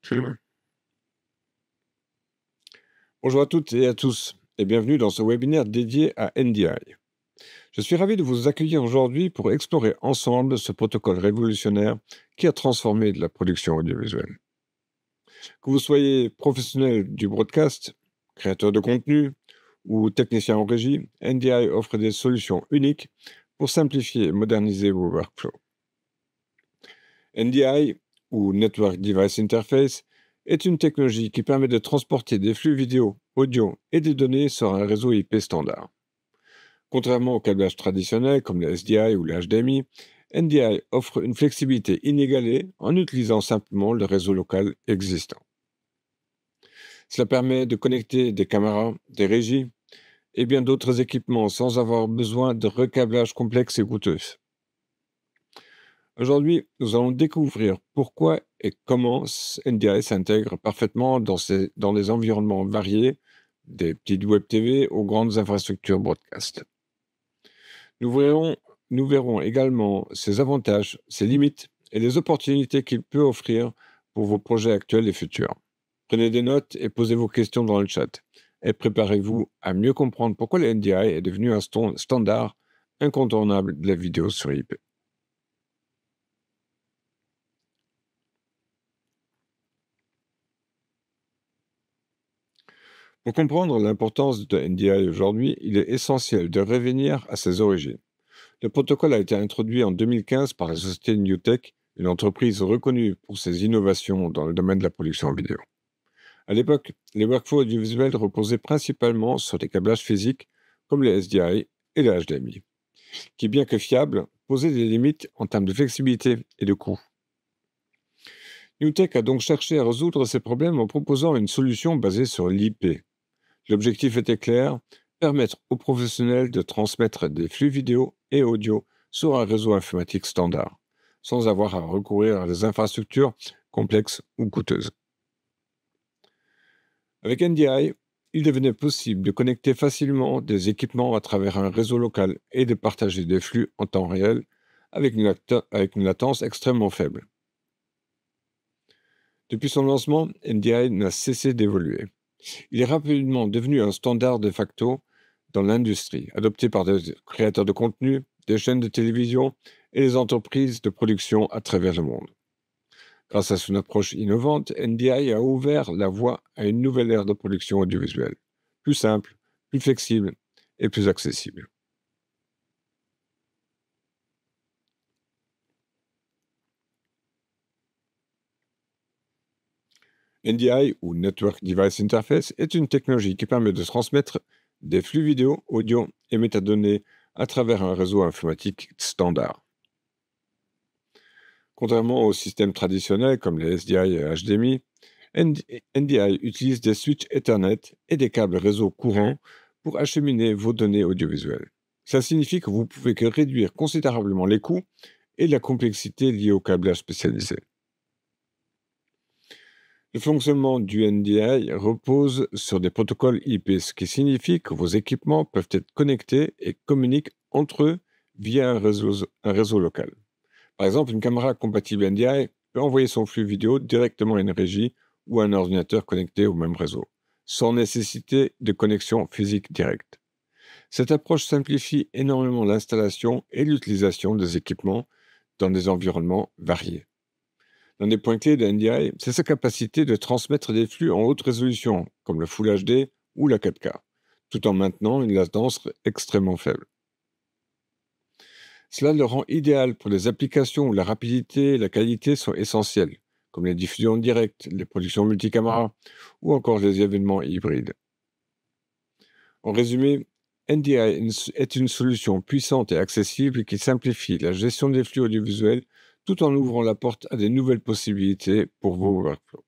Absolument. Bonjour à toutes et à tous et bienvenue dans ce webinaire dédié à NDI. Je suis ravi de vous accueillir aujourd'hui pour explorer ensemble ce protocole révolutionnaire qui a transformé de la production audiovisuelle. Que vous soyez professionnel du broadcast, créateur de contenu ou technicien en régie, NDI offre des solutions uniques pour simplifier et moderniser vos workflows. NDI, ou Network Device Interface, est une technologie qui permet de transporter des flux vidéo, audio et des données sur un réseau IP standard. Contrairement au câblage traditionnel comme le SDI ou le HDMI, NDI offre une flexibilité inégalée en utilisant simplement le réseau local existant. Cela permet de connecter des caméras, des régies et bien d'autres équipements sans avoir besoin de recablage complexe et coûteux. Aujourd'hui, nous allons découvrir pourquoi et comment NDI s'intègre parfaitement dans les environnements variés, des petites web TV aux grandes infrastructures broadcast. Nous verrons, nous verrons également ses avantages, ses limites et les opportunités qu'il peut offrir pour vos projets actuels et futurs. Prenez des notes et posez vos questions dans le chat. Et préparez-vous à mieux comprendre pourquoi le NDI est devenu un standard incontournable de la vidéo sur IP. Pour comprendre l'importance de NDI aujourd'hui, il est essentiel de revenir à ses origines. Le protocole a été introduit en 2015 par la société NewTek, une entreprise reconnue pour ses innovations dans le domaine de la production vidéo. À l'époque, les workflows audiovisuels reposaient principalement sur des câblages physiques comme les SDI et le HDMI, qui, bien que fiables, posaient des limites en termes de flexibilité et de coût. NewTek a donc cherché à résoudre ces problèmes en proposant une solution basée sur l'IP. L'objectif était clair, permettre aux professionnels de transmettre des flux vidéo et audio sur un réseau informatique standard, sans avoir à recourir à des infrastructures complexes ou coûteuses. Avec NDI, il devenait possible de connecter facilement des équipements à travers un réseau local et de partager des flux en temps réel avec une latence extrêmement faible. Depuis son lancement, NDI n'a cessé d'évoluer. Il est rapidement devenu un standard de facto dans l'industrie, adopté par des créateurs de contenu, des chaînes de télévision et les entreprises de production à travers le monde. Grâce à son approche innovante, NDI a ouvert la voie à une nouvelle ère de production audiovisuelle, plus simple, plus flexible et plus accessible. NDI, ou Network Device Interface, est une technologie qui permet de transmettre des flux vidéo, audio et métadonnées à travers un réseau informatique standard. Contrairement aux systèmes traditionnels comme les SDI et HDMI, NDI utilise des switches Ethernet et des câbles réseau courants pour acheminer vos données audiovisuelles. Ça signifie que vous pouvez réduire considérablement les coûts et la complexité liée au câblage spécialisé. Le fonctionnement du NDI repose sur des protocoles IP, ce qui signifie que vos équipements peuvent être connectés et communiquent entre eux via un réseau local. Par exemple, une caméra compatible NDI peut envoyer son flux vidéo directement à une régie ou à un ordinateur connecté au même réseau, sans nécessiter de connexion physique directe. Cette approche simplifie énormément l'installation et l'utilisation des équipements dans des environnements variés. L'un des points clés de NDI, c'est sa capacité de transmettre des flux en haute résolution, comme le Full HD ou la 4K, tout en maintenant une latence extrêmement faible. Cela le rend idéal pour les applications où la rapidité et la qualité sont essentielles, comme les diffusions directes, les productions multicaméras ou encore les événements hybrides. En résumé, NDI est une solution puissante et accessible qui simplifie la gestion des flux audiovisuels tout en ouvrant la porte à des nouvelles possibilités pour vos workflows.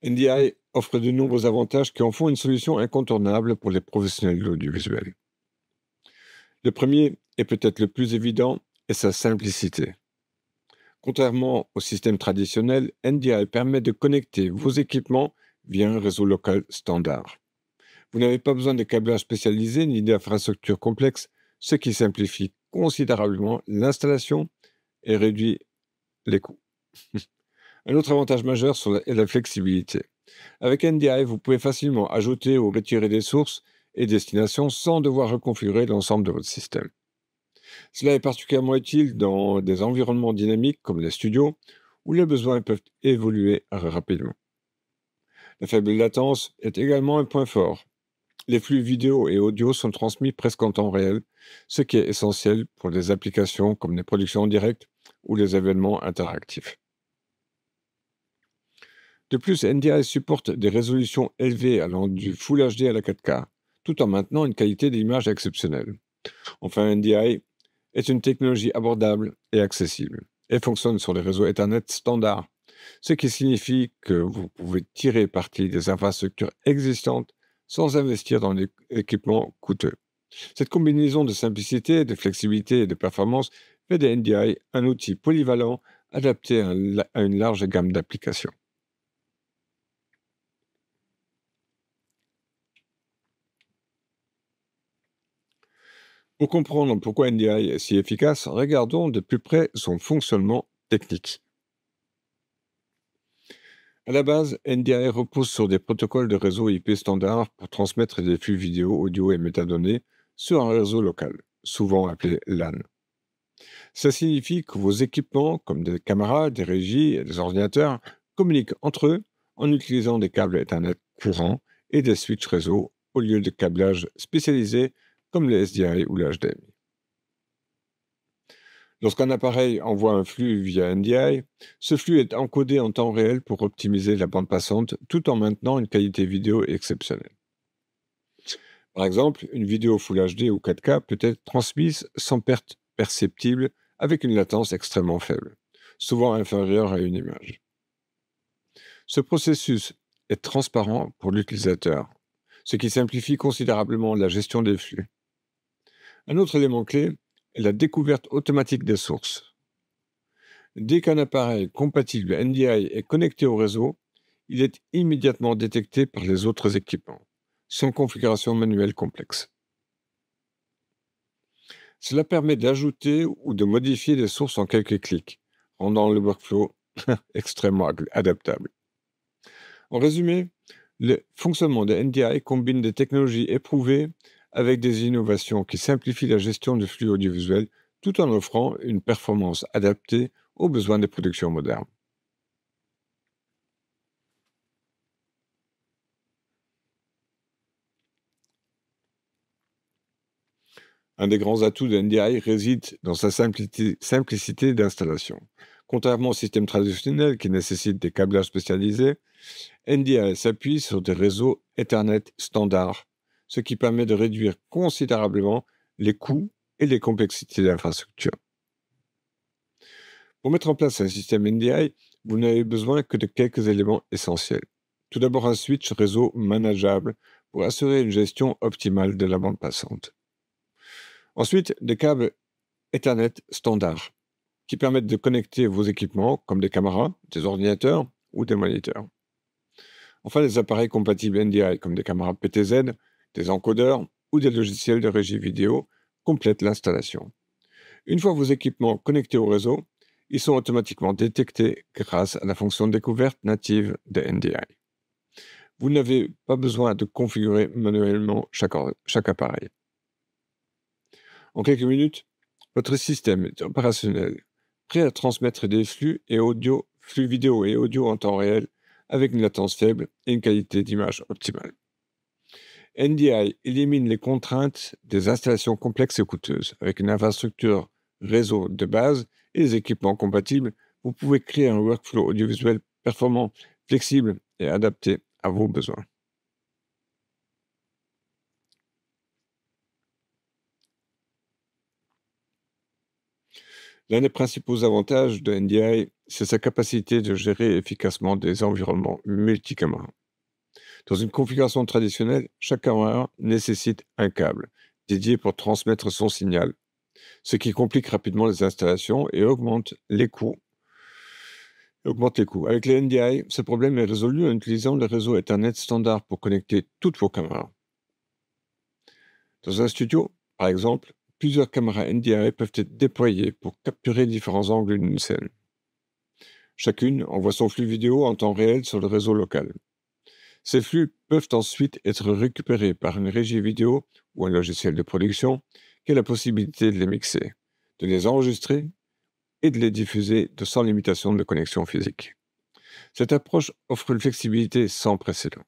NDI offre de nombreux avantages qui en font une solution incontournable pour les professionnels de l'audiovisuel. Le premier, et peut-être le plus évident, est sa simplicité. Contrairement au système traditionnel, NDI permet de connecter vos équipements via un réseau local standard. Vous n'avez pas besoin de câblage spécialisé ni d'infrastructures complexes, ce qui simplifie considérablement l'installation et réduit les coûts. Un autre avantage majeur est la flexibilité. Avec NDI, vous pouvez facilement ajouter ou retirer des sources et destinations sans devoir reconfigurer l'ensemble de votre système. Cela est particulièrement utile dans des environnements dynamiques comme les studios, où les besoins peuvent évoluer rapidement. La faible latence est également un point fort. Les flux vidéo et audio sont transmis presque en temps réel, ce qui est essentiel pour des applications comme les productions en direct ou les événements interactifs. De plus, NDI supporte des résolutions élevées allant du Full HD à la 4K, tout en maintenant une qualité d'image exceptionnelle. Enfin, NDI est une technologie abordable et accessible et fonctionne sur les réseaux Ethernet standards, ce qui signifie que vous pouvez tirer parti des infrastructures existantes sans investir dans des équipements coûteux. Cette combinaison de simplicité, de flexibilité et de performance fait de NDI un outil polyvalent adapté à une large gamme d'applications. Pour comprendre pourquoi NDI est si efficace, regardons de plus près son fonctionnement technique. À la base, NDI repose sur des protocoles de réseau IP standards pour transmettre des flux vidéo, audio et métadonnées sur un réseau local, souvent appelé LAN. Ça signifie que vos équipements, comme des caméras, des régies et des ordinateurs, communiquent entre eux en utilisant des câbles Ethernet courants et des switches réseau au lieu de câblages spécialisés comme le SDI ou le HDMI. Lorsqu'un appareil envoie un flux via NDI, ce flux est encodé en temps réel pour optimiser la bande passante tout en maintenant une qualité vidéo exceptionnelle. Par exemple, une vidéo Full HD ou 4K peut être transmise sans perte perceptible avec une latence extrêmement faible, souvent inférieure à une image. Ce processus est transparent pour l'utilisateur, ce qui simplifie considérablement la gestion des flux. Un autre élément clé est la découverte automatique des sources. Dès qu'un appareil compatible NDI est connecté au réseau, il est immédiatement détecté par les autres équipements, sans configuration manuelle complexe. Cela permet d'ajouter ou de modifier des sources en quelques clics, rendant le workflow extrêmement adaptable. En résumé, le fonctionnement de NDI combine des technologies éprouvées avec des innovations qui simplifient la gestion du flux audiovisuel tout en offrant une performance adaptée aux besoins des productions modernes. Un des grands atouts de NDI réside dans sa simplicité d'installation. Contrairement au système traditionnel qui nécessite des câblages spécialisés, NDI s'appuie sur des réseaux Ethernet standards, ce qui permet de réduire considérablement les coûts et les complexités d'infrastructure. Pour mettre en place un système NDI, vous n'avez besoin que de quelques éléments essentiels. Tout d'abord, un switch réseau manageable pour assurer une gestion optimale de la bande passante. Ensuite, des câbles Ethernet standards qui permettent de connecter vos équipements comme des caméras, des ordinateurs ou des moniteurs. Enfin, des appareils compatibles NDI comme des caméras PTZ, des encodeurs ou des logiciels de régie vidéo complètent l'installation. Une fois vos équipements connectés au réseau, ils sont automatiquement détectés grâce à la fonction de découverte native de NDI. Vous n'avez pas besoin de configurer manuellement chaque appareil. En quelques minutes, votre système est opérationnel, prêt à transmettre des flux vidéo et audio en temps réel avec une latence faible et une qualité d'image optimale. NDI élimine les contraintes des installations complexes et coûteuses. Avec une infrastructure réseau de base et des équipements compatibles, vous pouvez créer un workflow audiovisuel performant, flexible et adapté à vos besoins. L'un des principaux avantages de NDI, c'est sa capacité de gérer efficacement des environnements multicaméras. Dans une configuration traditionnelle, chaque caméra nécessite un câble dédié pour transmettre son signal, ce qui complique rapidement les installations et augmente les coûts. Avec les NDI, ce problème est résolu en utilisant le réseau Ethernet standard pour connecter toutes vos caméras. Dans un studio, par exemple, plusieurs caméras NDI peuvent être déployées pour capturer différents angles d'une scène. Chacune envoie son flux vidéo en temps réel sur le réseau local. Ces flux peuvent ensuite être récupérés par une régie vidéo ou un logiciel de production qui a la possibilité de les mixer, de les enregistrer et de les diffuser sans limitation de connexion physique. Cette approche offre une flexibilité sans précédent.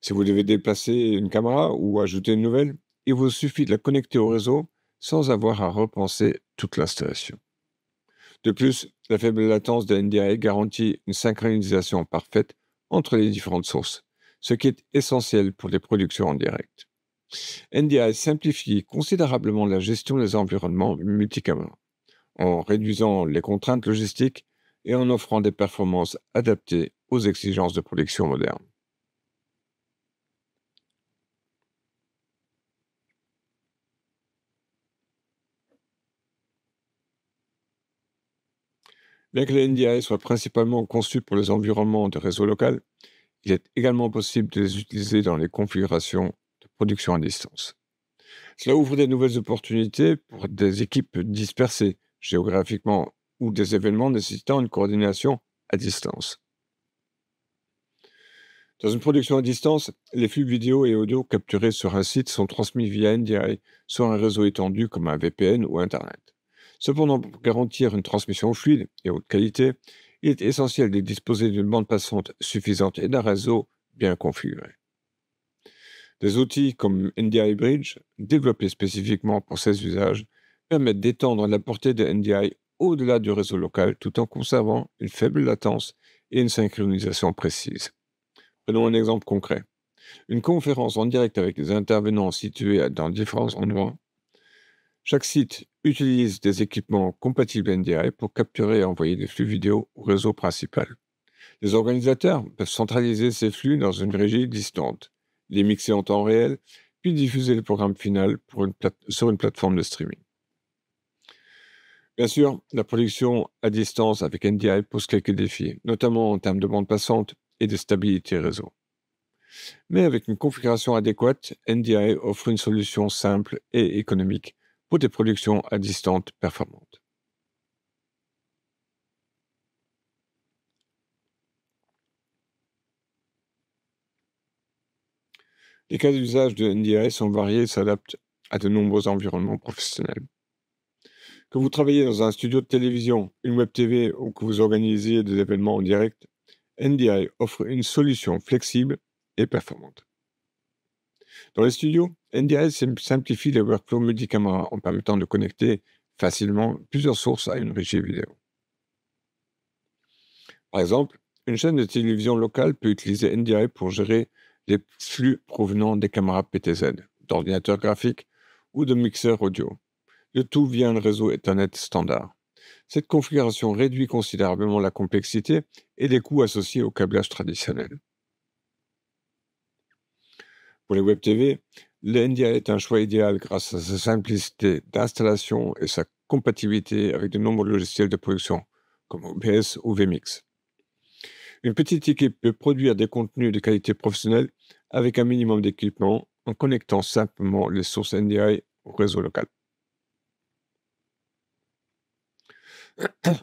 Si vous devez déplacer une caméra ou ajouter une nouvelle, il vous suffit de la connecter au réseau sans avoir à repenser toute l'installation. De plus, la faible latence de NDI garantit une synchronisation parfaite entre les différentes sources, ce qui est essentiel pour les productions en direct. NDI simplifie considérablement la gestion des environnements multicaméras, en réduisant les contraintes logistiques et en offrant des performances adaptées aux exigences de production moderne. Bien que les NDI soient principalement conçus pour les environnements de réseau local, il est également possible de les utiliser dans les configurations de production à distance. Cela ouvre des nouvelles opportunités pour des équipes dispersées géographiquement ou des événements nécessitant une coordination à distance. Dans une production à distance, les flux vidéo et audio capturés sur un site sont transmis via NDI sur un réseau étendu comme un VPN ou Internet. Cependant, pour garantir une transmission fluide et haute qualité, il est essentiel de disposer d'une bande passante suffisante et d'un réseau bien configuré. Des outils comme NDI Bridge, développés spécifiquement pour ces usages, permettent d'étendre la portée de NDI au-delà du réseau local tout en conservant une faible latence et une synchronisation précise. Prenons un exemple concret. Une conférence en direct avec des intervenants situés dans différents endroits. Chaque site utilise des équipements compatibles NDI pour capturer et envoyer des flux vidéo au réseau principal. Les organisateurs peuvent centraliser ces flux dans une régie distante, les mixer en temps réel, puis diffuser le programme final sur une plateforme de streaming. Bien sûr, la production à distance avec NDI pose quelques défis, notamment en termes de bande passante et de stabilité réseau. Mais avec une configuration adéquate, NDI offre une solution simple et économique pour des productions à distance performantes. Les cas d'usage de NDI sont variés et s'adaptent à de nombreux environnements professionnels. Que vous travaillez dans un studio de télévision, une web TV ou que vous organisez des événements en direct, NDI offre une solution flexible et performante. Dans les studios, NDI simplifie les workflows multicaméras en permettant de connecter facilement plusieurs sources à une régie vidéo. Par exemple, une chaîne de télévision locale peut utiliser NDI pour gérer les flux provenant des caméras PTZ, d'ordinateurs graphiques ou de mixeurs audio. Le tout via un réseau Ethernet standard. Cette configuration réduit considérablement la complexité et les coûts associés au câblage traditionnel. Pour les Web TV, le NDI est un choix idéal grâce à sa simplicité d'installation et sa compatibilité avec de nombreux logiciels de production, comme OBS ou vMix. Une petite équipe peut produire des contenus de qualité professionnelle avec un minimum d'équipement en connectant simplement les sources NDI au réseau local.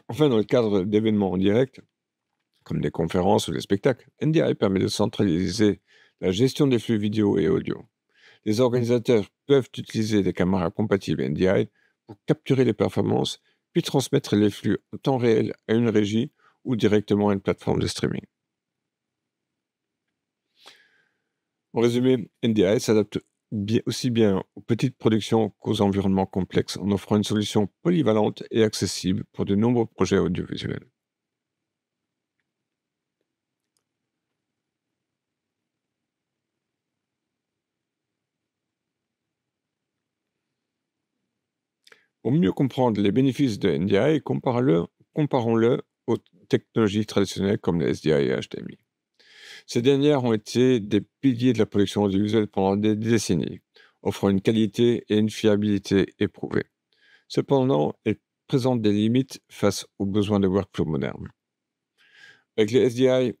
Enfin, dans le cadre d'événements en direct, comme des conférences ou des spectacles, NDI permet de centraliser la gestion des flux vidéo et audio. Les organisateurs peuvent utiliser des caméras compatibles NDI pour capturer les performances, puis transmettre les flux en temps réel à une régie ou directement à une plateforme de streaming. En résumé, NDI s'adapte aussi bien aux petites productions qu'aux environnements complexes en offrant une solution polyvalente et accessible pour de nombreux projets audiovisuels. Pour mieux comprendre les bénéfices de NDI, comparons-le aux technologies traditionnelles comme les SDI et HDMI. Ces dernières ont été des piliers de la production audiovisuelle pendant des décennies, offrant une qualité et une fiabilité éprouvées. Cependant, elles présentent des limites face aux besoins de workflow modernes. Avec les SDI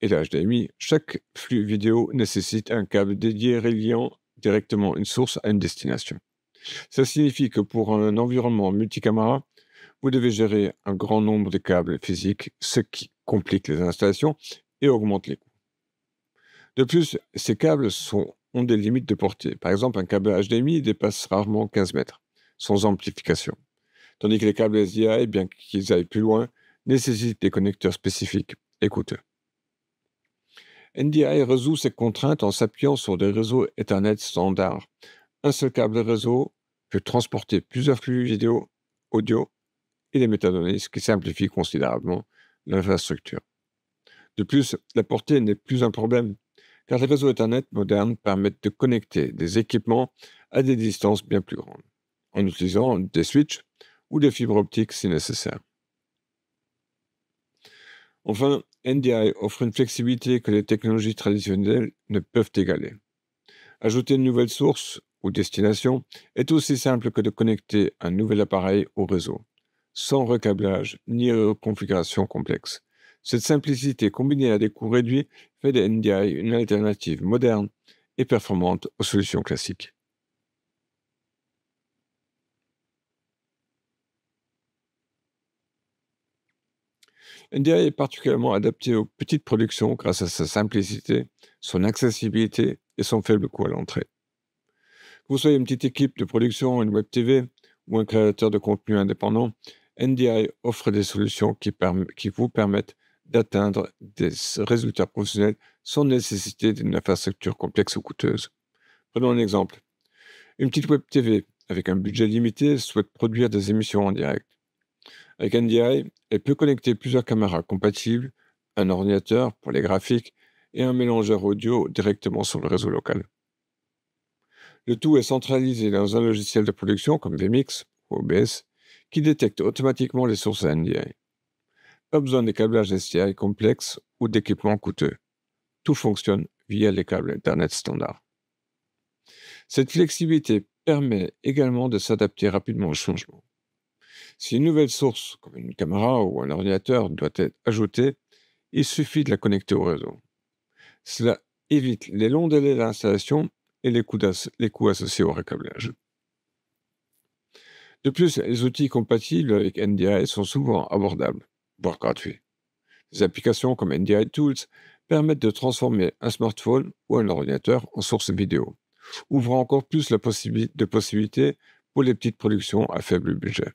et le HDMI, chaque flux vidéo nécessite un câble dédié reliant directement une source à une destination. Ça signifie que pour un environnement multicaméra, vous devez gérer un grand nombre de câbles physiques, ce qui complique les installations et augmente les coûts. De plus, ces câbles ont des limites de portée. Par exemple, un câble HDMI dépasse rarement 15 mètres, sans amplification. Tandis que les câbles SDI, bien qu'ils aillent plus loin, nécessitent des connecteurs spécifiques et coûteux. NDI résout ces contraintes en s'appuyant sur des réseaux Ethernet standards. Un seul câble réseau peut transporter plusieurs flux vidéo, audio et des métadonnées, ce qui simplifie considérablement l'infrastructure. De plus, la portée n'est plus un problème, car les réseaux Ethernet modernes permettent de connecter des équipements à des distances bien plus grandes, en utilisant des switches ou des fibres optiques si nécessaire. Enfin, NDI offre une flexibilité que les technologies traditionnelles ne peuvent égaler. Ajouter une nouvelle source ou destination est aussi simple que de connecter un nouvel appareil au réseau, sans recablage ni configuration complexe. Cette simplicité combinée à des coûts réduits fait de NDI une alternative moderne et performante aux solutions classiques. NDI est particulièrement adapté aux petites productions grâce à sa simplicité, son accessibilité et son faible coût à l'entrée. Que vous soyez une petite équipe de production, une web TV ou un créateur de contenu indépendant, NDI offre des solutions qui vous permettent d'atteindre des résultats professionnels sans nécessiter d'une infrastructure complexe ou coûteuse. Prenons un exemple. Une petite web TV avec un budget limité souhaite produire des émissions en direct. Avec NDI, elle peut connecter plusieurs caméras compatibles, un ordinateur pour les graphiques et un mélangeur audio directement sur le réseau local. Le tout est centralisé dans un logiciel de production comme vMix ou OBS qui détecte automatiquement les sources NDI. Pas besoin de câblages SDI complexes ou d'équipements coûteux. Tout fonctionne via les câbles Internet standards. Cette flexibilité permet également de s'adapter rapidement aux changements. Si une nouvelle source, comme une caméra ou un ordinateur, doit être ajoutée, il suffit de la connecter au réseau. Cela évite les longs délais d'installation et les coûts associés au recablage. De plus, les outils compatibles avec NDI sont souvent abordables, voire gratuits. Des applications comme NDI Tools permettent de transformer un smartphone ou un ordinateur en source vidéo, ouvrant encore plus de possibilités pour les petites productions à faible budget.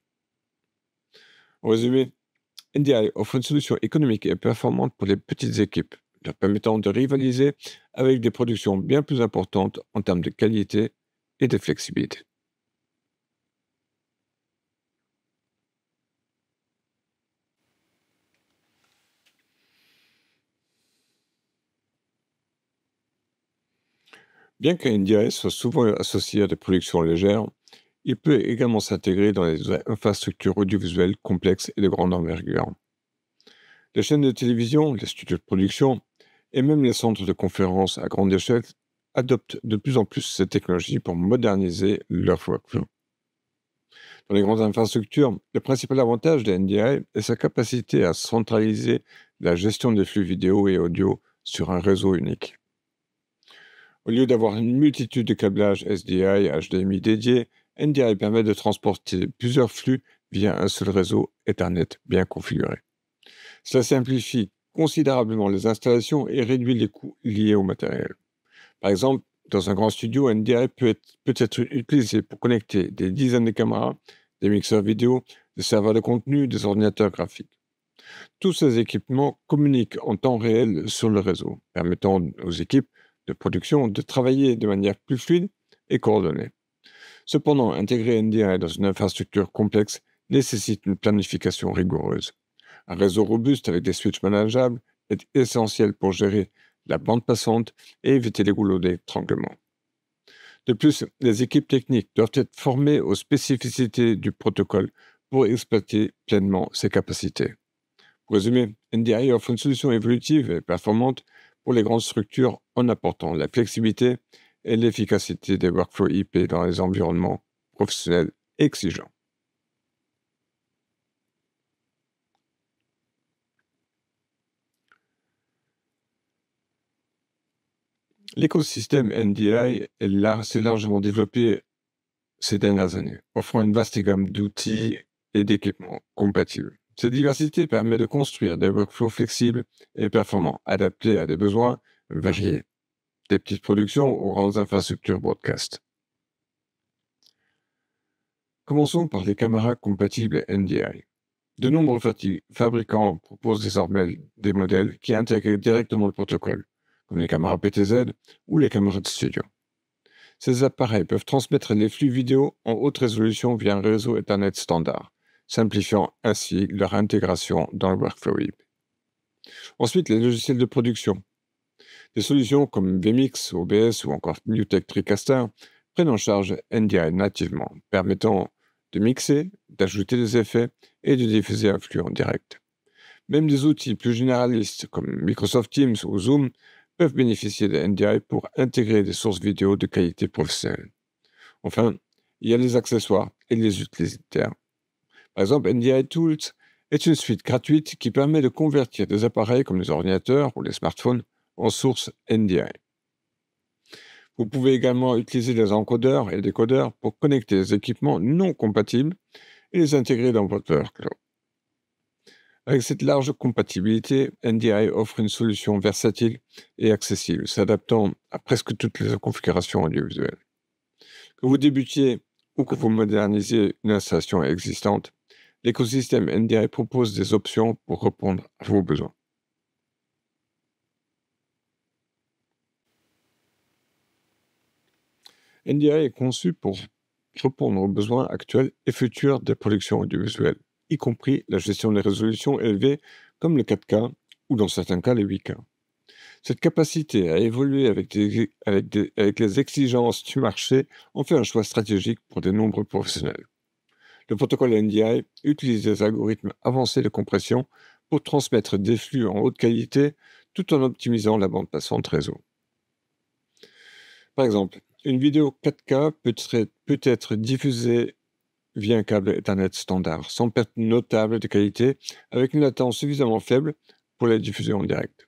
En résumé, NDI offre une solution économique et performante pour les petites équipes, leur permettant de rivaliser avec des productions bien plus importantes en termes de qualité et de flexibilité. Bien qu'un NDI soit souvent associé à des productions légères, il peut également s'intégrer dans les infrastructures audiovisuelles complexes et de grande envergure. Les chaînes de télévision, les studios de production et même les centres de conférences à grande échelle adoptent de plus en plus cette technologie pour moderniser leur workflow. Dans les grandes infrastructures, le principal avantage des NDI est sa capacité à centraliser la gestion des flux vidéo et audio sur un réseau unique. Au lieu d'avoir une multitude de câblages SDI et HDMI dédiés, NDI permet de transporter plusieurs flux via un seul réseau Ethernet bien configuré. Cela simplifie considérablement les installations et réduit les coûts liés au matériel. Par exemple, dans un grand studio, NDI peut être utilisé pour connecter des dizaines de caméras, des mixeurs vidéo, des serveurs de contenu, des ordinateurs graphiques. Tous ces équipements communiquent en temps réel sur le réseau, permettant aux équipes de production de travailler de manière plus fluide et coordonnée. Cependant, intégrer NDI dans une infrastructure complexe nécessite une planification rigoureuse. Un réseau robuste avec des switches manageables est essentiel pour gérer la bande passante et éviter les goulots d'étranglement. De plus, les équipes techniques doivent être formées aux spécificités du protocole pour exploiter pleinement ses capacités. Pour résumer, NDI offre une solution évolutive et performante pour les grandes structures en apportant la flexibilité et l'efficacité des workflows IP dans les environnements professionnels exigeants. L'écosystème NDI s'est largement développé ces dernières années, offrant une vaste gamme d'outils et d'équipements compatibles. Cette diversité permet de construire des workflows flexibles et performants, adaptés à des besoins variés, des petites productions aux grandes infrastructures broadcast. Commençons par les caméras compatibles NDI. De nombreux fabricants proposent désormais des modèles qui intègrent directement le protocole, comme les caméras PTZ ou les caméras de studio. Ces appareils peuvent transmettre les flux vidéo en haute résolution via un réseau Ethernet standard, simplifiant ainsi leur intégration dans le workflow IP. Ensuite, les logiciels de production. Des solutions comme vMix, OBS ou encore NewTek TriCaster prennent en charge NDI nativement, permettant de mixer, d'ajouter des effets et de diffuser un flux en direct. Même des outils plus généralistes comme Microsoft Teams ou Zoom peuvent bénéficier de NDI pour intégrer des sources vidéo de qualité professionnelle. Enfin, il y a les accessoires et les utilitaires. Par exemple, NDI Tools est une suite gratuite qui permet de convertir des appareils comme les ordinateurs ou les smartphones en source NDI. Vous pouvez également utiliser des encodeurs et décodeurs pour connecter des équipements non compatibles et les intégrer dans votre workflow. Avec cette large compatibilité, NDI offre une solution versatile et accessible, s'adaptant à presque toutes les configurations audiovisuelles. Que vous débutiez ou que vous modernisiez une installation existante, l'écosystème NDI propose des options pour répondre à vos besoins. NDI est conçu pour répondre aux besoins actuels et futurs des productions audiovisuelles, y compris la gestion des résolutions élevées comme le 4K ou dans certains cas les 8K. Cette capacité à évoluer avec les exigences du marché en fait un choix stratégique pour de nombreux professionnels. Le protocole NDI utilise des algorithmes avancés de compression pour transmettre des flux en haute qualité tout en optimisant la bande passante réseau. Par exemple, une vidéo 4K peut être diffusée via un câble Ethernet standard, sans perte notable de qualité, avec une latence suffisamment faible pour la diffuser en direct.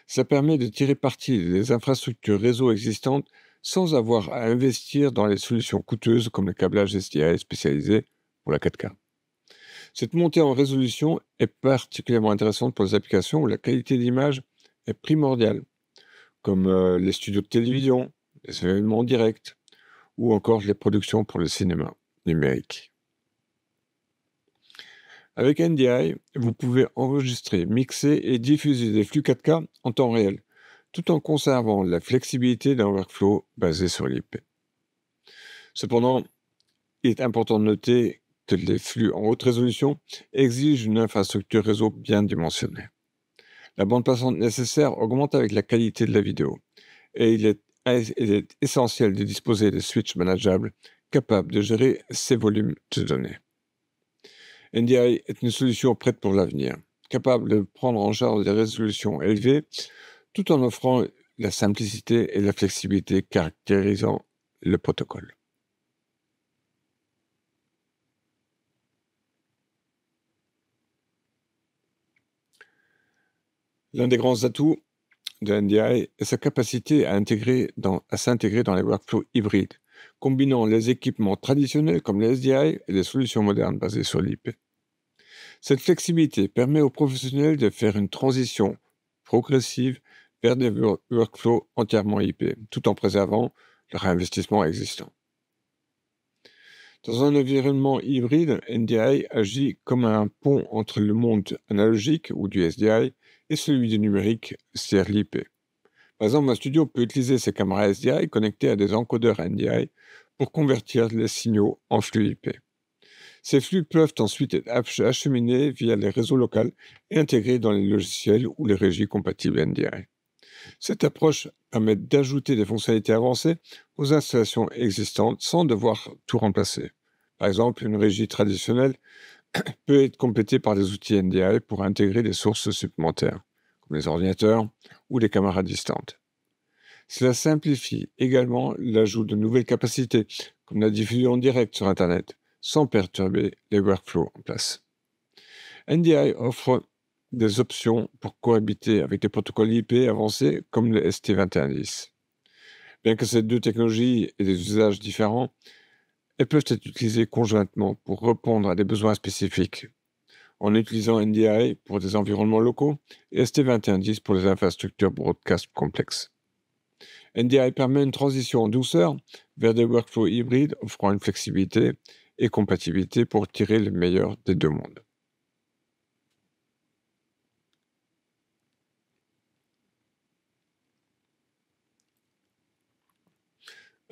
Ça permet de tirer parti des infrastructures réseau existantes sans avoir à investir dans les solutions coûteuses comme le câblage SDI spécialisé pour la 4K. Cette montée en résolution est particulièrement intéressante pour les applications où la qualité d'image est primordiale, comme les studios de télévision, les événements en direct ou encore les productions pour le cinéma numérique. Avec NDI, vous pouvez enregistrer, mixer et diffuser des flux 4K en temps réel, tout en conservant la flexibilité d'un workflow basé sur l'IP. Cependant, il est important de noter que les flux en haute résolution exigent une infrastructure réseau bien dimensionnée. La bande passante nécessaire augmente avec la qualité de la vidéo, et il est essentiel de disposer de switches manageables capables de gérer ces volumes de données. NDI est une solution prête pour l'avenir, capable de prendre en charge des résolutions élevées, tout en offrant la simplicité et la flexibilité caractérisant le protocole. L'un des grands atouts de NDI est sa capacité à s'intégrer dans les workflows hybrides, combinant les équipements traditionnels comme les SDI et les solutions modernes basées sur l'IP. Cette flexibilité permet aux professionnels de faire une transition progressive vers des workflows entièrement IP, tout en préservant leur investissement existant. Dans un environnement hybride, NDI agit comme un pont entre le monde analogique ou du SDI et celui du numérique, c'est-à-dire l'IP. Par exemple, un studio peut utiliser ses caméras SDI connectées à des encodeurs NDI pour convertir les signaux en flux IP. Ces flux peuvent ensuite être acheminés via les réseaux locaux et intégrés dans les logiciels ou les régies compatibles NDI. Cette approche permet d'ajouter des fonctionnalités avancées aux installations existantes sans devoir tout remplacer. Par exemple, une régie traditionnelle peut être complétée par des outils NDI pour intégrer des sources supplémentaires, comme les ordinateurs ou les caméras distantes. Cela simplifie également l'ajout de nouvelles capacités, comme la diffusion en direct sur Internet, sans perturber les workflows en place. NDI offre des options pour cohabiter avec des protocoles IP avancés comme le ST2110. Bien que ces deux technologies aient des usages différents, elles peuvent être utilisées conjointement pour répondre à des besoins spécifiques, en utilisant NDI pour des environnements locaux et ST2110 pour les infrastructures broadcast complexes. NDI permet une transition en douceur vers des workflows hybrides offrant une flexibilité et compatibilité pour tirer le meilleur des deux mondes.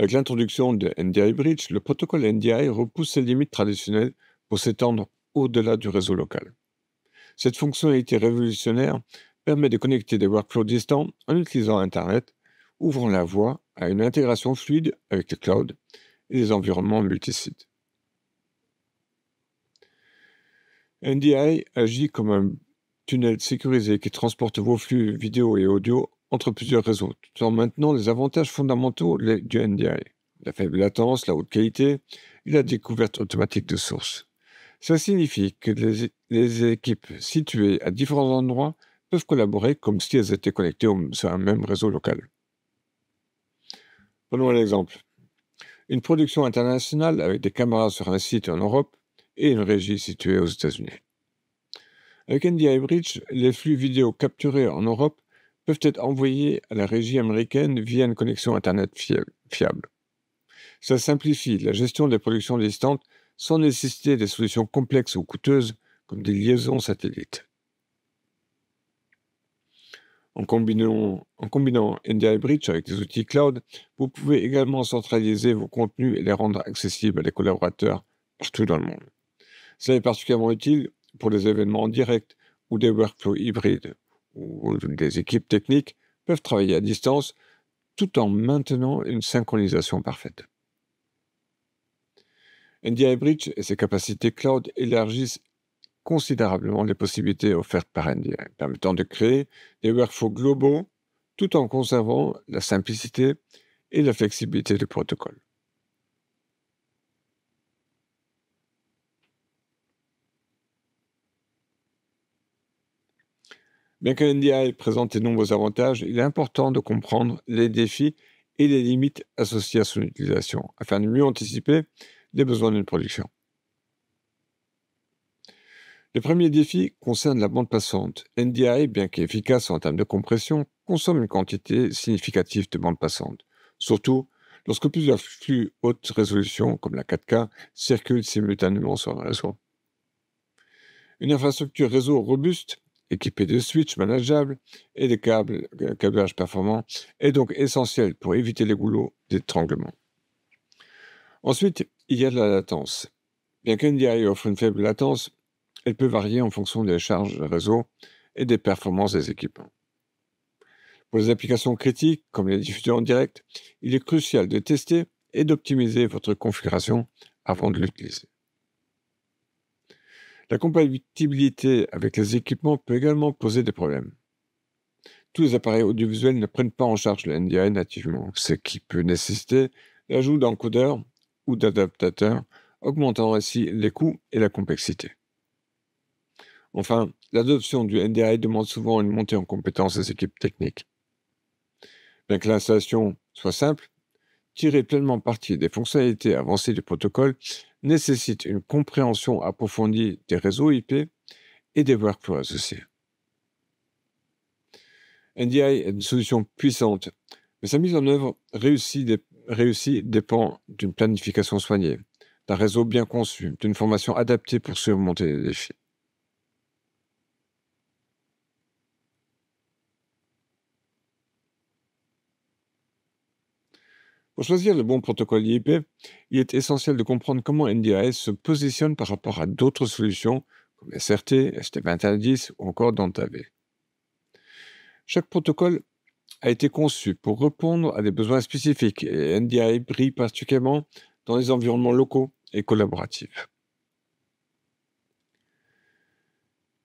Avec l'introduction de NDI Bridge, le protocole NDI repousse ses limites traditionnelles pour s'étendre au-delà du réseau local. Cette fonctionnalité révolutionnaire permet de connecter des workflows distants en utilisant Internet, ouvrant la voie à une intégration fluide avec le cloud et les environnements multisites. NDI agit comme un tunnel sécurisé qui transporte vos flux vidéo et audio entre plusieurs réseaux, tout en maintenant les avantages fondamentaux du NDI, la faible latence, la haute qualité et la découverte automatique de sources. Ça signifie que les équipes situées à différents endroits peuvent collaborer comme si elles étaient connectées sur un même réseau local. Prenons un exemple. Une production internationale avec des caméras sur un site en Europe et une régie située aux États-Unis. Avec NDI Bridge, les flux vidéo capturés en Europe peuvent être envoyés à la régie américaine via une connexion Internet fiable. Ça simplifie la gestion des productions distantes sans nécessiter des solutions complexes ou coûteuses comme des liaisons satellites. En combinant NDI Bridge avec des outils cloud, vous pouvez également centraliser vos contenus et les rendre accessibles à des collaborateurs partout dans le monde. Cela est particulièrement utile pour des événements en direct ou des workflows hybrides, où des équipes techniques peuvent travailler à distance tout en maintenant une synchronisation parfaite. NDI Bridge et ses capacités cloud élargissent considérablement les possibilités offertes par NDI, permettant de créer des workflows globaux tout en conservant la simplicité et la flexibilité du protocole. Bien que NDI présente de nombreux avantages, il est important de comprendre les défis et les limites associées à son utilisation, afin de mieux anticiper les besoins d'une production. Le premier défi concerne la bande passante. NDI, bien qu'efficace en termes de compression, consomme une quantité significative de bande passante, surtout lorsque plusieurs flux haute résolution, comme la 4K, circulent simultanément sur un réseau. Une infrastructure réseau robuste, équipée de switches manageables et de câblages performants, est donc essentielle pour éviter les goulots d'étranglement. Ensuite, il y a de la latence. Bien qu'NDI offre une faible latence, elle peut varier en fonction des charges réseau et des performances des équipements. Pour les applications critiques, comme les diffusions en direct, il est crucial de tester et d'optimiser votre configuration avant de l'utiliser. La compatibilité avec les équipements peut également poser des problèmes. Tous les appareils audiovisuels ne prennent pas en charge le NDI nativement, ce qui peut nécessiter l'ajout d'encodeurs ou d'adaptateurs, augmentant ainsi les coûts et la complexité. Enfin, l'adoption du NDI demande souvent une montée en compétence des équipes techniques. Bien que l'installation soit simple, tirer pleinement parti des fonctionnalités avancées du protocole nécessite une compréhension approfondie des réseaux IP et des workflows associés. NDI est une solution puissante, mais sa mise en œuvre réussie dépend d'une planification soignée, d'un réseau bien conçu, d'une formation adaptée pour surmonter les défis. Pour choisir le bon protocole IP, il est essentiel de comprendre comment NDI se positionne par rapport à d'autres solutions comme SRT, ST2110 ou encore DantaV. Chaque protocole a été conçu pour répondre à des besoins spécifiques et NDI brille particulièrement dans les environnements locaux et collaboratifs.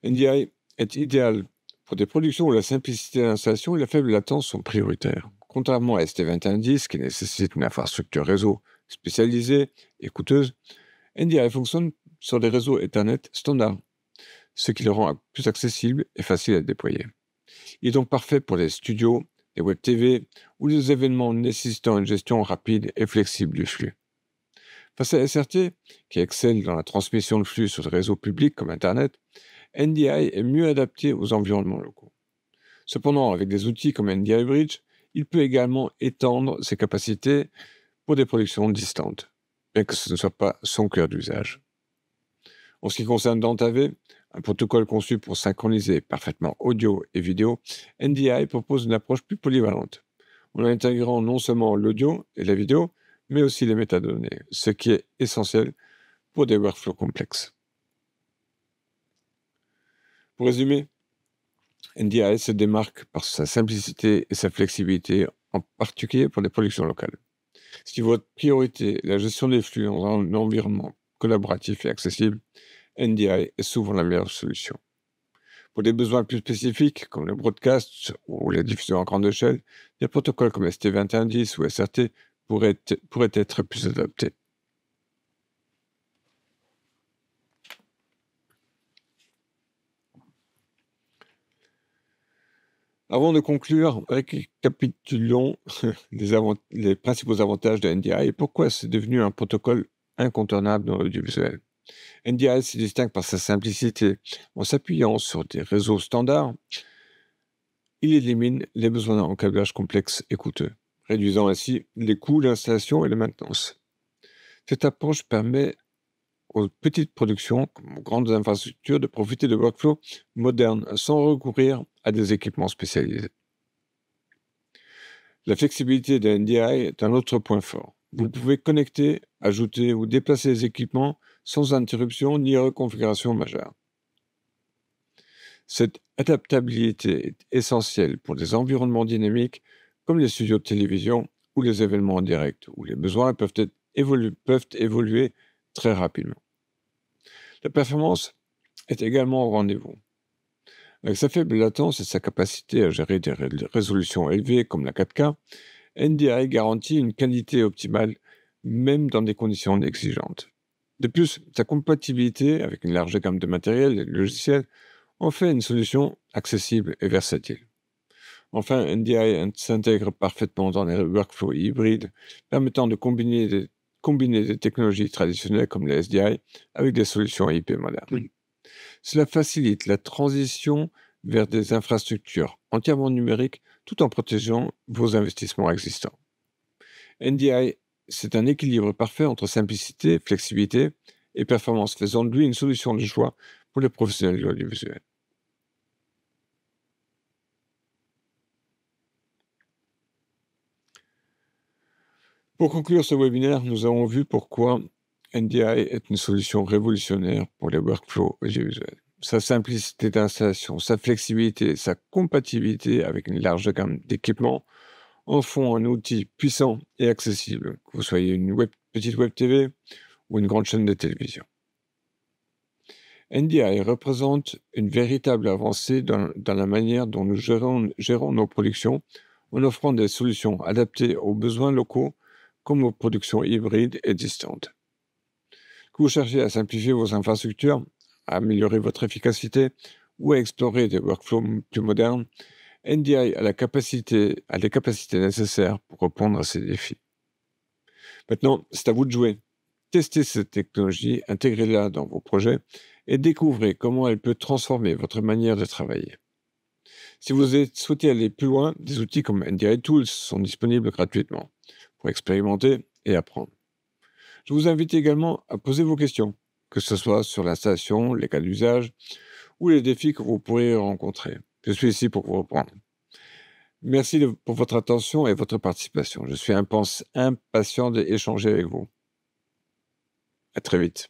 NDI est idéal pour des productions où la simplicité d'installation et la faible latence sont prioritaires. Contrairement à ST2110 qui nécessite une infrastructure réseau spécialisée et coûteuse, NDI fonctionne sur des réseaux Ethernet standards, ce qui le rend plus accessible et facile à déployer. Il est donc parfait pour les studios, les web TV ou les événements nécessitant une gestion rapide et flexible du flux. Face à SRT, qui excelle dans la transmission de flux sur des réseaux publics comme Internet, NDI est mieux adapté aux environnements locaux. Cependant, avec des outils comme NDI Bridge, il peut également étendre ses capacités pour des productions distantes, bien que ce ne soit pas son cœur d'usage. En ce qui concerne DantaV, un protocole conçu pour synchroniser parfaitement audio et vidéo, NDI propose une approche plus polyvalente, en intégrant non seulement l'audio et la vidéo, mais aussi les métadonnées, ce qui est essentiel pour des workflows complexes. Pour résumer, NDI se démarque par sa simplicité et sa flexibilité, en particulier pour les productions locales. Si votre priorité est la gestion des flux dans un environnement collaboratif et accessible, NDI est souvent la meilleure solution. Pour des besoins plus spécifiques, comme le broadcast ou la diffusion à grande échelle, des protocoles comme ST2110 ou SRT pourraient être plus adaptés. Avant de conclure, récapitulons les principaux avantages de NDI et pourquoi c'est devenu un protocole incontournable dans l'audiovisuel. NDI se distingue par sa simplicité. En s'appuyant sur des réseaux standards, il élimine les besoins en câblage complexe et coûteux, réduisant ainsi les coûts d'installation et de maintenance. Cette approche permet aux petites productions, comme aux grandes infrastructures, de profiter de workflows modernes sans recourir à des équipements spécialisés. La flexibilité de NDI est un autre point fort. Vous pouvez connecter, ajouter ou déplacer les équipements sans interruption ni reconfiguration majeure. Cette adaptabilité est essentielle pour des environnements dynamiques comme les studios de télévision ou les événements en direct, où les besoins peuvent évoluer très rapidement. La performance est également au rendez-vous. Avec sa faible latence et sa capacité à gérer des résolutions élevées comme la 4K, NDI garantit une qualité optimale même dans des conditions exigeantes. De plus, sa compatibilité avec une large gamme de matériel et de logiciels en fait une solution accessible et versatile. Enfin, NDI s'intègre parfaitement dans les workflows hybrides, permettant de combiner des technologies traditionnelles comme les SDI avec des solutions IP modernes. Cela facilite la transition vers des infrastructures entièrement numériques tout en protégeant vos investissements existants. NDI, c'est un équilibre parfait entre simplicité, flexibilité et performance, faisant de lui une solution de choix pour les professionnels de l'audiovisuel. Pour conclure ce webinaire, nous avons vu pourquoi NDI est une solution révolutionnaire pour les workflows audiovisuels. Sa simplicité d'installation, sa flexibilité, sa compatibilité avec une large gamme d'équipements en font un outil puissant et accessible, que vous soyez une petite web TV ou une grande chaîne de télévision. NDI représente une véritable avancée dans la manière dont nous gérons nos productions en offrant des solutions adaptées aux besoins locaux comme aux productions hybrides et distantes. Que vous cherchez à simplifier vos infrastructures, à améliorer votre efficacité ou à explorer des workflows plus modernes, NDI a les capacités nécessaires pour répondre à ces défis. Maintenant, c'est à vous de jouer. Testez cette technologie, intégrez-la dans vos projets et découvrez comment elle peut transformer votre manière de travailler. Si vous souhaitez aller plus loin, des outils comme NDI Tools sont disponibles gratuitement pour expérimenter et apprendre. Je vous invite également à poser vos questions, que ce soit sur l'installation, les cas d'usage ou les défis que vous pourriez rencontrer. Je suis ici pour vous répondre. Merci pour votre attention et votre participation. Je suis impatient d'échanger avec vous. À très vite.